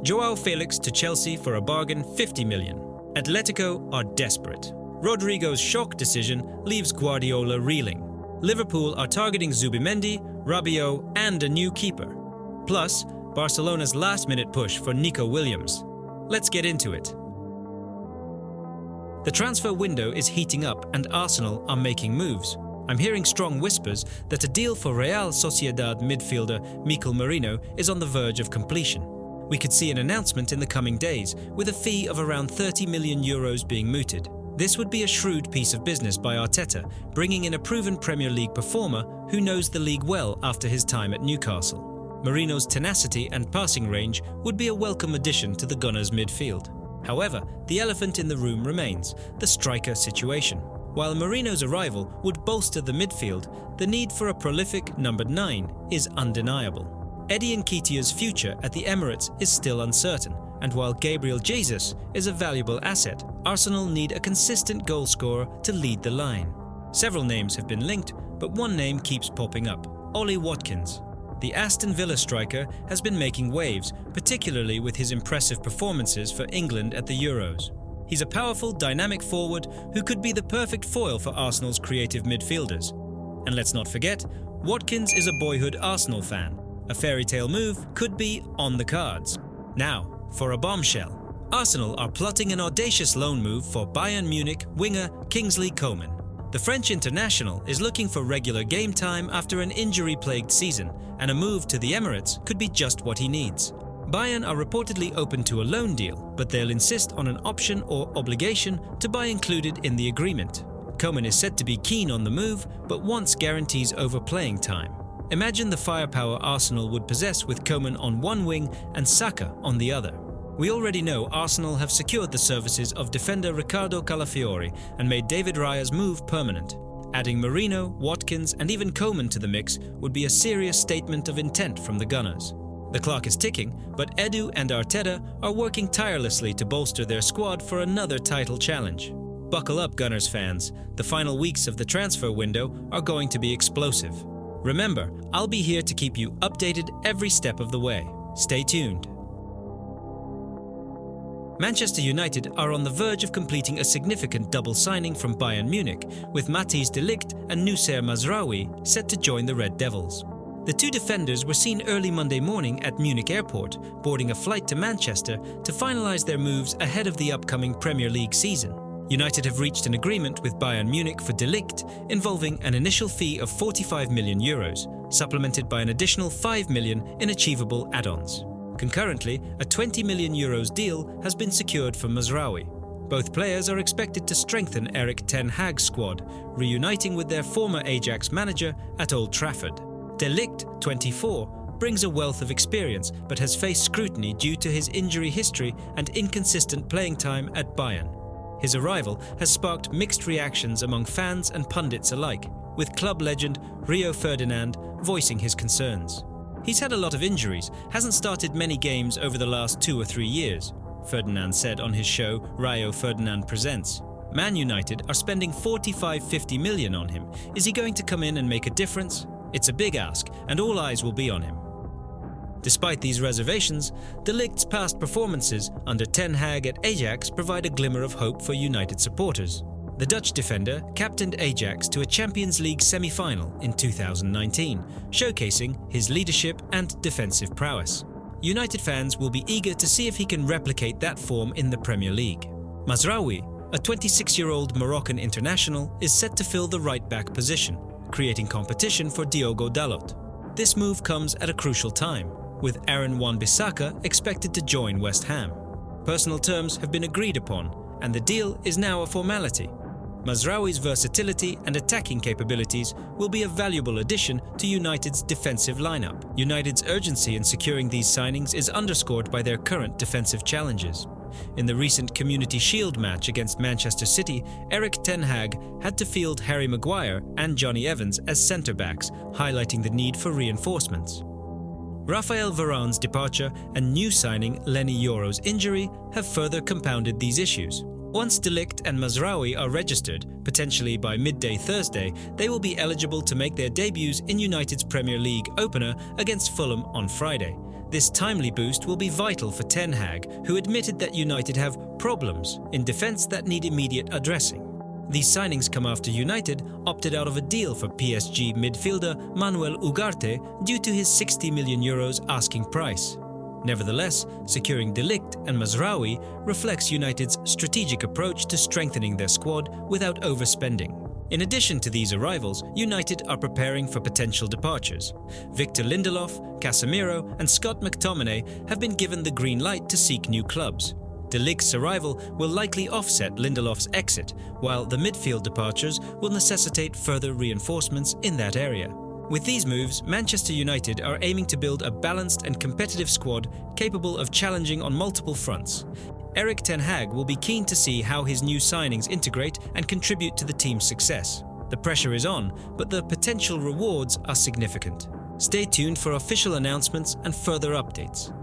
Joao Felix to Chelsea for a bargain 50 million. Atletico are desperate. Rodrigo's shock decision leaves Guardiola reeling. Liverpool are targeting Zubimendi, Rabiot and a new keeper. Plus, Barcelona's last-minute push for Nico Williams. Let's get into it. The transfer window is heating up and Arsenal are making moves. I'm hearing strong whispers that a deal for Real Sociedad midfielder Mikel Merino is on the verge of completion. We could see an announcement in the coming days, with a fee of around 30 million euros being mooted. This would be a shrewd piece of business by Arteta, bringing in a proven Premier League performer who knows the league well after his time at Newcastle. Merino's tenacity and passing range would be a welcome addition to the Gunners' midfield. However, the elephant in the room remains, the striker situation. While Merino's arrival would bolster the midfield, the need for a prolific number 9 is undeniable. Eddie Nketiah's future at the Emirates is still uncertain, and while Gabriel Jesus is a valuable asset, Arsenal need a consistent goalscorer to lead the line. Several names have been linked, but one name keeps popping up: Ollie Watkins. The Aston Villa striker has been making waves, particularly with his impressive performances for England at the Euros. He's a powerful, dynamic forward who could be the perfect foil for Arsenal's creative midfielders. And let's not forget, Watkins is a boyhood Arsenal fan. A fairy tale move could be on the cards. Now, for a bombshell. Arsenal are plotting an audacious loan move for Bayern Munich winger Kingsley Coman. The French international is looking for regular game time after an injury-plagued season, and a move to the Emirates could be just what he needs. Bayern are reportedly open to a loan deal, but they'll insist on an option or obligation to buy included in the agreement. Coman is said to be keen on the move, but wants guarantees over playing time. Imagine the firepower Arsenal would possess with Coman on one wing and Saka on the other. We already know Arsenal have secured the services of defender Ricardo Calafiori and made David Raya's move permanent. Adding Merino, Watkins and even Coman to the mix would be a serious statement of intent from the Gunners. The clock is ticking, but Edu and Arteta are working tirelessly to bolster their squad for another title challenge. Buckle up, Gunners fans. The final weeks of the transfer window are going to be explosive. Remember, I'll be here to keep you updated every step of the way. Stay tuned. Manchester United are on the verge of completing a significant double signing from Bayern Munich, with Matthijs de Ligt and Noussair Mazraoui set to join the Red Devils. The two defenders were seen early Monday morning at Munich Airport, boarding a flight to Manchester to finalise their moves ahead of the upcoming Premier League season. United have reached an agreement with Bayern Munich for de Ligt, involving an initial fee of 45 million euros, supplemented by an additional 5 million in achievable add-ons. Concurrently, a 20 million euros deal has been secured for Mazraoui. Both players are expected to strengthen Erik ten Hag's squad, reuniting with their former Ajax manager at Old Trafford. De Ligt, 24, brings a wealth of experience but has faced scrutiny due to his injury history and inconsistent playing time at Bayern. His arrival has sparked mixed reactions among fans and pundits alike, with club legend Rio Ferdinand voicing his concerns. He's had a lot of injuries, hasn't started many games over the last 2 or 3 years, Ferdinand said on his show Rio Ferdinand Presents. Man United are spending 45-50 million on him. Is he going to come in and make a difference? It's a big ask, and all eyes will be on him. Despite these reservations, de Ligt's past performances under Ten Hag at Ajax provide a glimmer of hope for United supporters. The Dutch defender captained Ajax to a Champions League semi-final in 2019, showcasing his leadership and defensive prowess. United fans will be eager to see if he can replicate that form in the Premier League. Mazraoui, a 26-year-old Moroccan international, is set to fill the right-back position, creating competition for Diogo Dalot. This move comes at a crucial time, with Aaron Wan-Bissaka expected to join West Ham. Personal terms have been agreed upon, and the deal is now a formality. Mazraoui's versatility and attacking capabilities will be a valuable addition to United's defensive lineup. United's urgency in securing these signings is underscored by their current defensive challenges. In the recent Community Shield match against Manchester City, Erik ten Hag had to field Harry Maguire and Johnny Evans as centre-backs, highlighting the need for reinforcements. Raphael Varane's departure and new signing Lenny Yoro's injury have further compounded these issues. Once de Ligt and Mazraoui are registered, potentially by midday Thursday, they will be eligible to make their debuts in United's Premier League opener against Fulham on Friday. This timely boost will be vital for Ten Hag, who admitted that United have problems in defence that need immediate addressing. These signings come after United opted out of a deal for PSG midfielder Manuel Ugarte due to his €60 million asking price. Nevertheless, securing De Ligt and Mazraoui reflects United's strategic approach to strengthening their squad without overspending. In addition to these arrivals, United are preparing for potential departures. Victor Lindelof, Casemiro and Scott McTominay have been given the green light to seek new clubs. De Ligt's arrival will likely offset Lindelof's exit, while the midfield departures will necessitate further reinforcements in that area. With these moves, Manchester United are aiming to build a balanced and competitive squad capable of challenging on multiple fronts. Erik ten Hag will be keen to see how his new signings integrate and contribute to the team's success. The pressure is on, but the potential rewards are significant. Stay tuned for official announcements and further updates.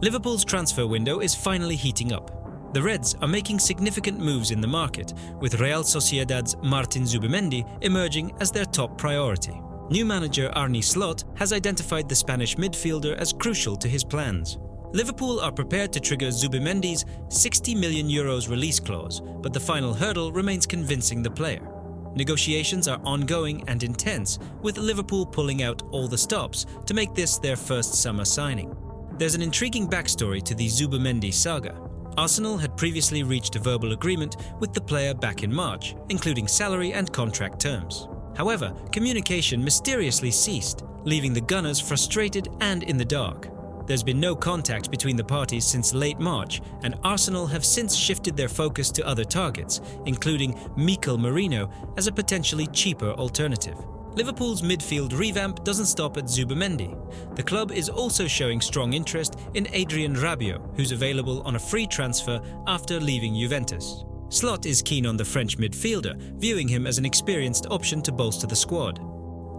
Liverpool's transfer window is finally heating up. The Reds are making significant moves in the market, with Real Sociedad's Martin Zubimendi emerging as their top priority. New manager Arne Slot has identified the Spanish midfielder as crucial to his plans. Liverpool are prepared to trigger Zubimendi's €60 million release clause, but the final hurdle remains convincing the player. Negotiations are ongoing and intense, with Liverpool pulling out all the stops to make this their first summer signing. There's an intriguing backstory to the Zubimendi saga. Arsenal had previously reached a verbal agreement with the player back in March, including salary and contract terms. However, communication mysteriously ceased, leaving the Gunners frustrated and in the dark. There's been no contact between the parties since late March, and Arsenal have since shifted their focus to other targets, including Mikel Merino as a potentially cheaper alternative. Liverpool's midfield revamp doesn't stop at Zubimendi. The club is also showing strong interest in Adrien Rabiot, who's available on a free transfer after leaving Juventus. Slot is keen on the French midfielder, viewing him as an experienced option to bolster the squad.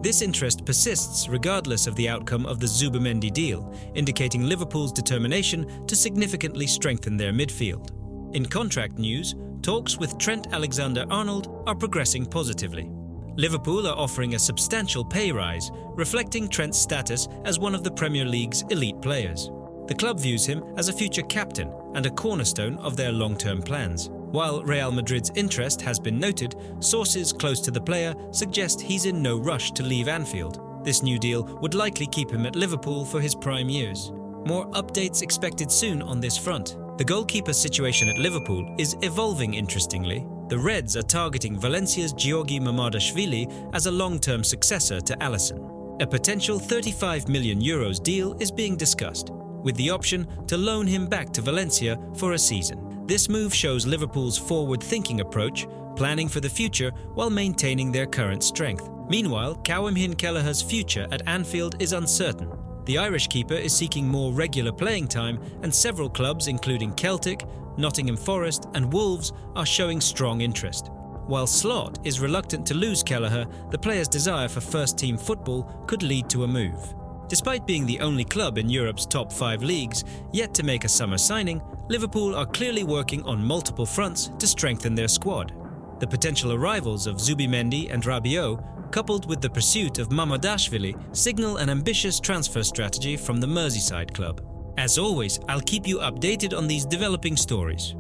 This interest persists regardless of the outcome of the Zubimendi deal, indicating Liverpool's determination to significantly strengthen their midfield. In contract news, talks with Trent Alexander-Arnold are progressing positively. Liverpool are offering a substantial pay rise, reflecting Trent's status as one of the Premier League's elite players. The club views him as a future captain and a cornerstone of their long-term plans. While Real Madrid's interest has been noted, sources close to the player suggest he's in no rush to leave Anfield. This new deal would likely keep him at Liverpool for his prime years. More updates expected soon on this front. The goalkeeper situation at Liverpool is evolving interestingly. The Reds are targeting Valencia's Giorgi Mamardashvili as a long-term successor to Alisson. A potential €35 million deal is being discussed, with the option to loan him back to Valencia for a season. This move shows Liverpool's forward-thinking approach, planning for the future while maintaining their current strength. Meanwhile, Callum Kelleher's future at Anfield is uncertain. The Irish keeper is seeking more regular playing time, and several clubs including Celtic, Nottingham Forest and Wolves are showing strong interest. While Slot is reluctant to lose Kelleher, the player's desire for first-team football could lead to a move. Despite being the only club in Europe's top 5 leagues yet to make a summer signing, Liverpool are clearly working on multiple fronts to strengthen their squad. The potential arrivals of Zubimendi and Rabiot, coupled with the pursuit of Mamardashvili, signal an ambitious transfer strategy from the Merseyside club. As always, I'll keep you updated on these developing stories.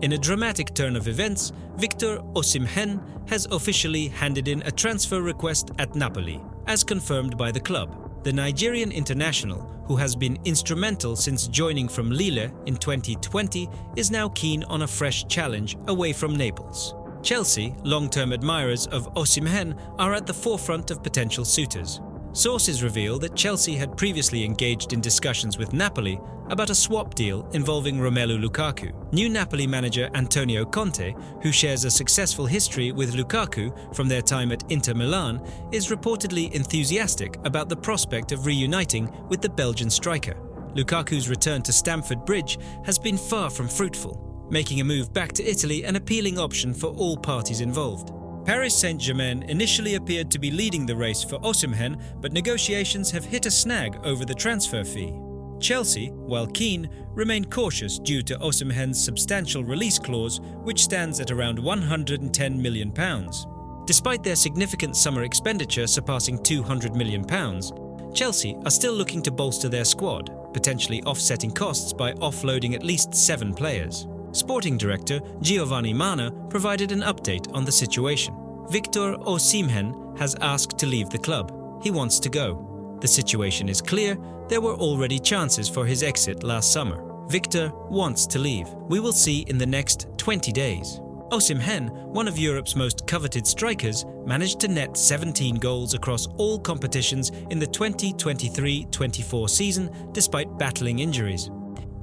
In a dramatic turn of events, Victor Osimhen has officially handed in a transfer request at Napoli, as confirmed by the club. The Nigerian international, who has been instrumental since joining from Lille in 2020, is now keen on a fresh challenge away from Naples. Chelsea, long-term admirers of Osimhen, are at the forefront of potential suitors. Sources reveal that Chelsea had previously engaged in discussions with Napoli about a swap deal involving Romelu Lukaku. New Napoli manager Antonio Conte, who shares a successful history with Lukaku from their time at Inter Milan, is reportedly enthusiastic about the prospect of reuniting with the Belgian striker. Lukaku's return to Stamford Bridge has been far from fruitful, making a move back to Italy an appealing option for all parties involved. Paris Saint-Germain initially appeared to be leading the race for Osimhen, but negotiations have hit a snag over the transfer fee. Chelsea, while keen, remain cautious due to Osimhen's substantial release clause, which stands at around £110 million. Despite their significant summer expenditure surpassing £200 million, Chelsea are still looking to bolster their squad, potentially offsetting costs by offloading at least 7 players. Sporting director Giovanni Mana provided an update on the situation. Victor Osimhen has asked to leave the club. He wants to go. The situation is clear. There were already chances for his exit last summer. Victor wants to leave. We will see in the next 20 days. Osimhen, one of Europe's most coveted strikers, managed to net 17 goals across all competitions in the 2023-24 season despite battling injuries.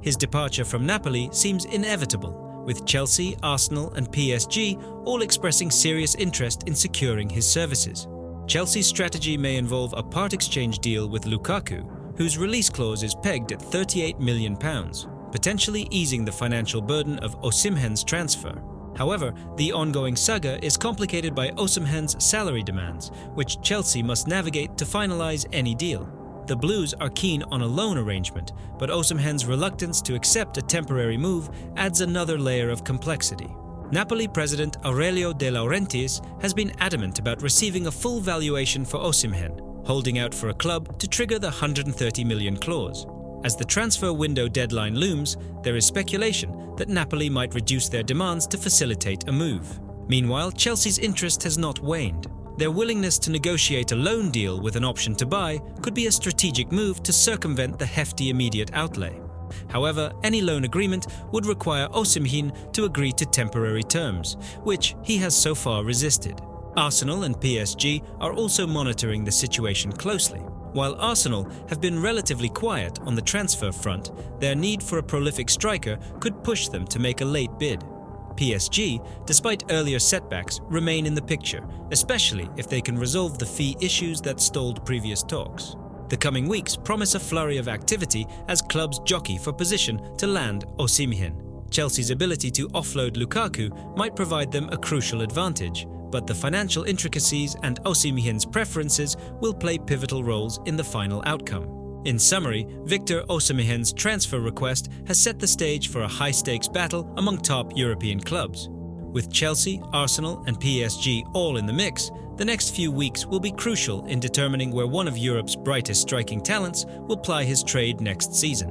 His departure from Napoli seems inevitable, with Chelsea, Arsenal and PSG all expressing serious interest in securing his services. Chelsea's strategy may involve a part exchange deal with Lukaku, whose release clause is pegged at £38 million, potentially easing the financial burden of Osimhen's transfer. However, the ongoing saga is complicated by Osimhen's salary demands, which Chelsea must navigate to finalise any deal. The Blues are keen on a loan arrangement, but Osimhen's reluctance to accept a temporary move adds another layer of complexity. Napoli president Aurelio De Laurentiis has been adamant about receiving a full valuation for Osimhen, holding out for a club to trigger the £130 million clause. As the transfer window deadline looms, there is speculation that Napoli might reduce their demands to facilitate a move. Meanwhile, Chelsea's interest has not waned. Their willingness to negotiate a loan deal with an option to buy could be a strategic move to circumvent the hefty immediate outlay. However, any loan agreement would require Osimhen to agree to temporary terms, which he has so far resisted. Arsenal and PSG are also monitoring the situation closely. While Arsenal have been relatively quiet on the transfer front, their need for a prolific striker could push them to make a late bid. PSG, despite earlier setbacks, remain in the picture, especially if they can resolve the fee issues that stalled previous talks. The coming weeks promise a flurry of activity as clubs jockey for position to land Osimhen. Chelsea's ability to offload Lukaku might provide them a crucial advantage, but the financial intricacies and Osimhen's preferences will play pivotal roles in the final outcome. In summary, Victor Osimhen's transfer request has set the stage for a high-stakes battle among top European clubs. With Chelsea, Arsenal and PSG all in the mix, the next few weeks will be crucial in determining where one of Europe's brightest striking talents will ply his trade next season.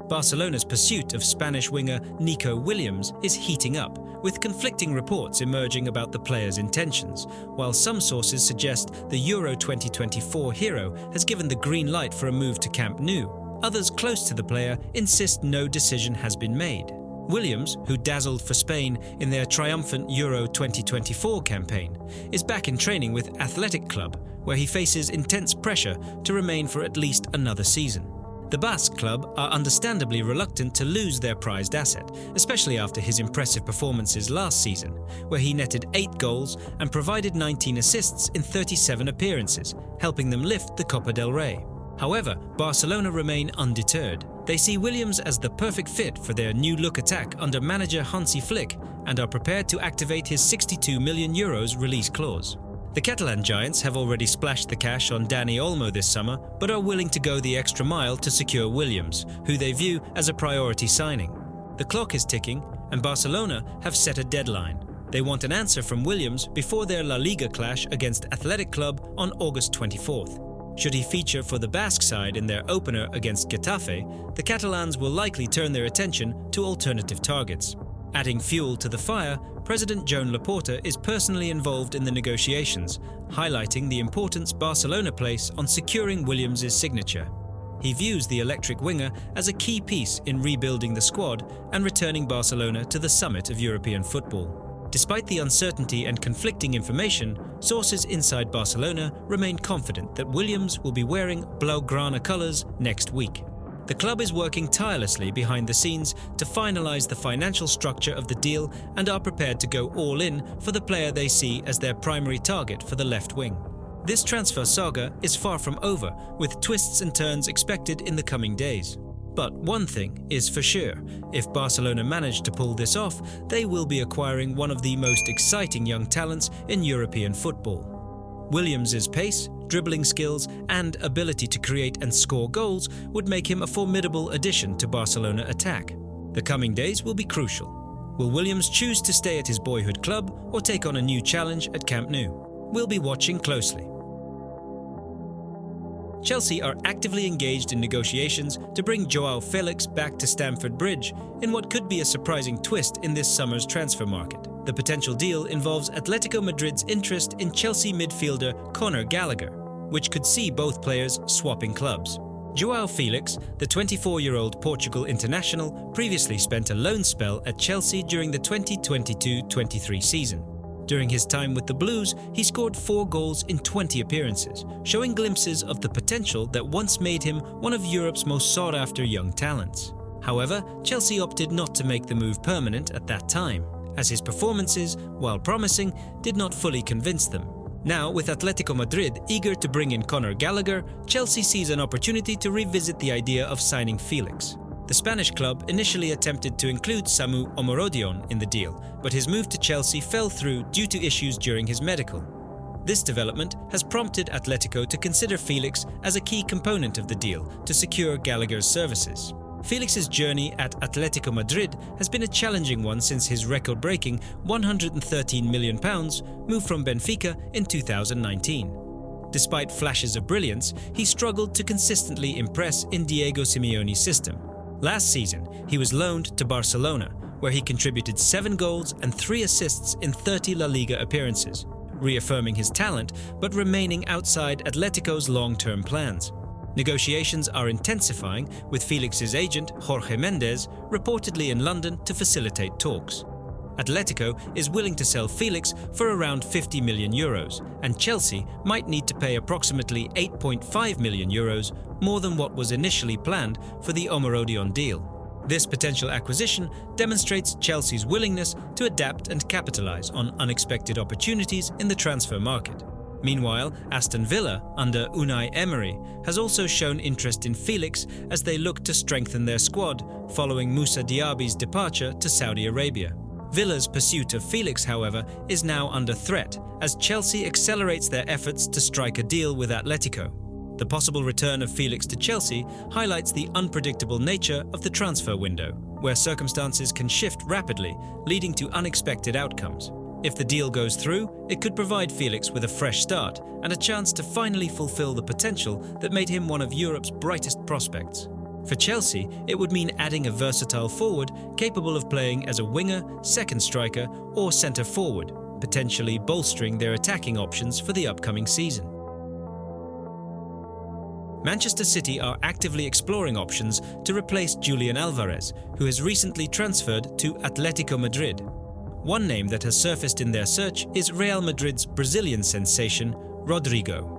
Barcelona's pursuit of Spanish winger Nico Williams is heating up, with conflicting reports emerging about the player's intentions. While some sources suggest the Euro 2024 hero has given the green light for a move to Camp Nou, others close to the player insist no decision has been made. Williams, who dazzled for Spain in their triumphant Euro 2024 campaign, is back in training with Athletic Club, where he faces intense pressure to remain for at least another season. The Basque club are understandably reluctant to lose their prized asset, especially after his impressive performances last season, where he netted 8 goals and provided 19 assists in 37 appearances, helping them lift the Copa del Rey. However, Barcelona remain undeterred. They see Williams as the perfect fit for their new-look attack under manager Hansi Flick and are prepared to activate his €62 million release clause. The Catalan giants have already splashed the cash on Dani Olmo this summer, but are willing to go the extra mile to secure Williams, who they view as a priority signing. The clock is ticking, and Barcelona have set a deadline. They want an answer from Williams before their La Liga clash against Athletic Club on August 24th. Should he feature for the Basque side in their opener against Getafe, the Catalans will likely turn their attention to alternative targets. Adding fuel to the fire, President Joan Laporta is personally involved in the negotiations, highlighting the importance Barcelona place on securing Williams' signature. He views the electric winger as a key piece in rebuilding the squad and returning Barcelona to the summit of European football. Despite the uncertainty and conflicting information, sources inside Barcelona remain confident that Williams will be wearing Blaugrana colours next week. The club is working tirelessly behind the scenes to finalise the financial structure of the deal and are prepared to go all in for the player they see as their primary target for the left wing. This transfer saga is far from over, with twists and turns expected in the coming days. But one thing is for sure, if Barcelona manage to pull this off, they will be acquiring one of the most exciting young talents in European football. Williams' pace, dribbling skills and ability to create and score goals would make him a formidable addition to Barcelona attack. The coming days will be crucial. Will Williams choose to stay at his boyhood club or take on a new challenge at Camp Nou? We'll be watching closely. Chelsea are actively engaged in negotiations to bring Joao Felix back to Stamford Bridge in what could be a surprising twist in this summer's transfer market. The potential deal involves Atletico Madrid's interest in Chelsea midfielder Conor Gallagher, which could see both players swapping clubs. Joao Felix, the 24-year-old Portugal international, previously spent a loan spell at Chelsea during the 2022-23 season. During his time with the Blues, he scored 4 goals in 20 appearances, showing glimpses of the potential that once made him one of Europe's most sought-after young talents. However, Chelsea opted not to make the move permanent at that time, as his performances, while promising, did not fully convince them. Now, with Atletico Madrid eager to bring in Conor Gallagher, Chelsea sees an opportunity to revisit the idea of signing Felix. The Spanish club initially attempted to include Samu Omorodion in the deal, but his move to Chelsea fell through due to issues during his medical. This development has prompted Atletico to consider Felix as a key component of the deal to secure Gallagher's services. Felix's journey at Atletico Madrid has been a challenging one since his record-breaking £113 million move from Benfica in 2019. Despite flashes of brilliance, he struggled to consistently impress in Diego Simeone's system. Last season, he was loaned to Barcelona, where he contributed 7 goals and 3 assists in 30 La Liga appearances, reaffirming his talent but remaining outside Atletico's long-term plans. Negotiations are intensifying, with Felix's agent, Jorge Mendes, reportedly in London to facilitate talks. Atletico is willing to sell Felix for around €50 million, and Chelsea might need to pay approximately €8.5 million, more than what was initially planned for the Omorodion deal. This potential acquisition demonstrates Chelsea's willingness to adapt and capitalise on unexpected opportunities in the transfer market. Meanwhile, Aston Villa, under Unai Emery, has also shown interest in Felix as they look to strengthen their squad following Moussa Diaby's departure to Saudi Arabia. Villa's pursuit of Felix, however, is now under threat as Chelsea accelerates their efforts to strike a deal with Atletico. The possible return of Felix to Chelsea highlights the unpredictable nature of the transfer window, where circumstances can shift rapidly, leading to unexpected outcomes. If the deal goes through, it could provide Felix with a fresh start and a chance to finally fulfill the potential that made him one of Europe's brightest prospects. For Chelsea, it would mean adding a versatile forward capable of playing as a winger, second striker, or centre forward, potentially bolstering their attacking options for the upcoming season. Manchester City are actively exploring options to replace Julian Alvarez, who has recently transferred to Atletico Madrid. One name that has surfaced in their search is Real Madrid's Brazilian sensation, Rodrigo.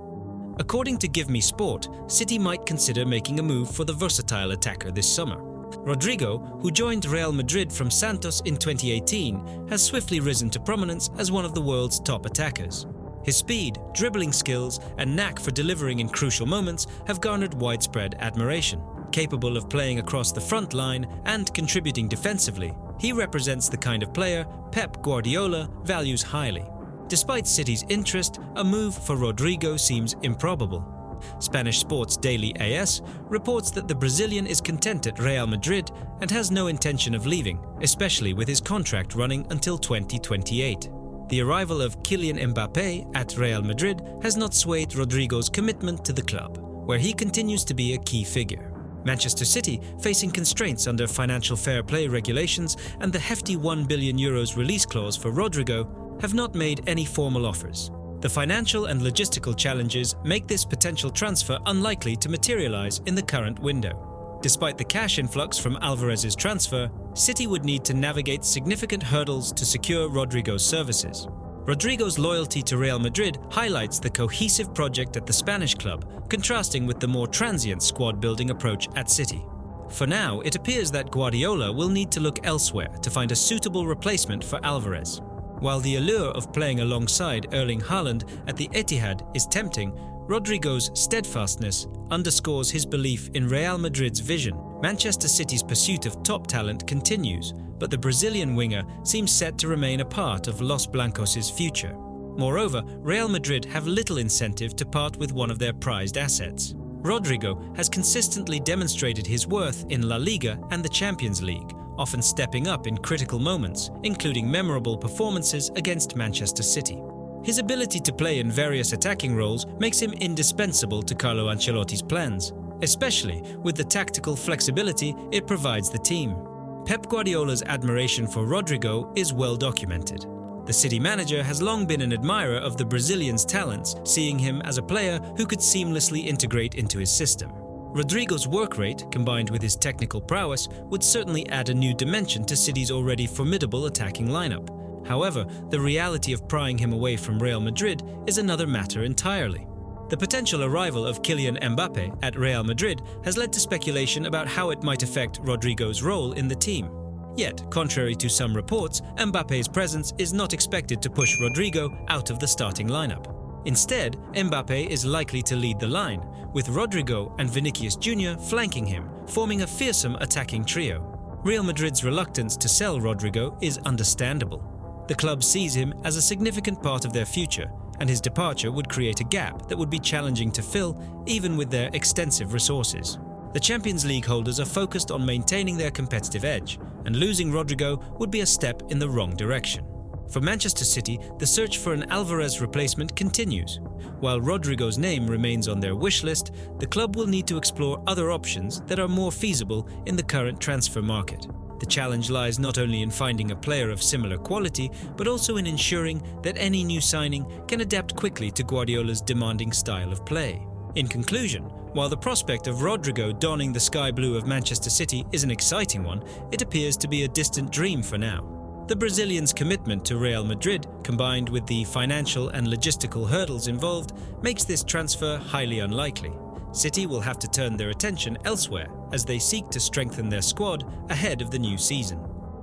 According to Give Me Sport, City might consider making a move for the versatile attacker this summer. Rodrigo, who joined Real Madrid from Santos in 2018, has swiftly risen to prominence as one of the world's top attackers. His speed, dribbling skills, and knack for delivering in crucial moments have garnered widespread admiration. Capable of playing across the front line and contributing defensively, he represents the kind of player Pep Guardiola values highly. Despite City's interest, a move for Rodrigo seems improbable. Spanish sports daily AS reports that the Brazilian is content at Real Madrid and has no intention of leaving, especially with his contract running until 2028. The arrival of Kylian Mbappé at Real Madrid has not swayed Rodrigo's commitment to the club, where he continues to be a key figure. Manchester City, facing constraints under financial fair play regulations and the hefty €1 billion release clause for Rodrigo, have not made any formal offers. The financial and logistical challenges make this potential transfer unlikely to materialize in the current window. Despite the cash influx from Alvarez's transfer, City would need to navigate significant hurdles to secure Rodrigo's services. Rodrigo's loyalty to Real Madrid highlights the cohesive project at the Spanish club, contrasting with the more transient squad-building approach at City. For now, it appears that Guardiola will need to look elsewhere to find a suitable replacement for Alvarez. While the allure of playing alongside Erling Haaland at the Etihad is tempting, Rodrigo's steadfastness underscores his belief in Real Madrid's vision. Manchester City's pursuit of top talent continues, but the Brazilian winger seems set to remain a part of Los Blancos' future. Moreover, Real Madrid have little incentive to part with one of their prized assets. Rodrigo has consistently demonstrated his worth in La Liga and the Champions League, often stepping up in critical moments, including memorable performances against Manchester City. His ability to play in various attacking roles makes him indispensable to Carlo Ancelotti's plans, especially with the tactical flexibility it provides the team. Pep Guardiola's admiration for Rodrygo is well documented. The City manager has long been an admirer of the Brazilian's talents, seeing him as a player who could seamlessly integrate into his system. Rodrygo's work rate, combined with his technical prowess, would certainly add a new dimension to City's already formidable attacking lineup. However, the reality of prying him away from Real Madrid is another matter entirely. The potential arrival of Kylian Mbappe at Real Madrid has led to speculation about how it might affect Rodrygo's role in the team. Yet, contrary to some reports, Mbappe's presence is not expected to push Rodrygo out of the starting lineup. Instead, Mbappe is likely to lead the line, with Rodrygo and Vinicius Jr. flanking him, forming a fearsome attacking trio. Real Madrid's reluctance to sell Rodrygo is understandable. The club sees him as a significant part of their future, and his departure would create a gap that would be challenging to fill even with their extensive resources. The Champions League holders are focused on maintaining their competitive edge, and losing Rodrygo would be a step in the wrong direction. For Manchester City, the search for an Alvarez replacement continues. While Rodrygo's name remains on their wish list, the club will need to explore other options that are more feasible in the current transfer market. The challenge lies not only in finding a player of similar quality, but also in ensuring that any new signing can adapt quickly to Guardiola's demanding style of play. In conclusion, while the prospect of Rodrygo donning the sky blue of Manchester City is an exciting one, it appears to be a distant dream for now. The Brazilian's commitment to Real Madrid, combined with the financial and logistical hurdles involved, makes this transfer highly unlikely. City will have to turn their attention elsewhere as they seek to strengthen their squad ahead of the new season.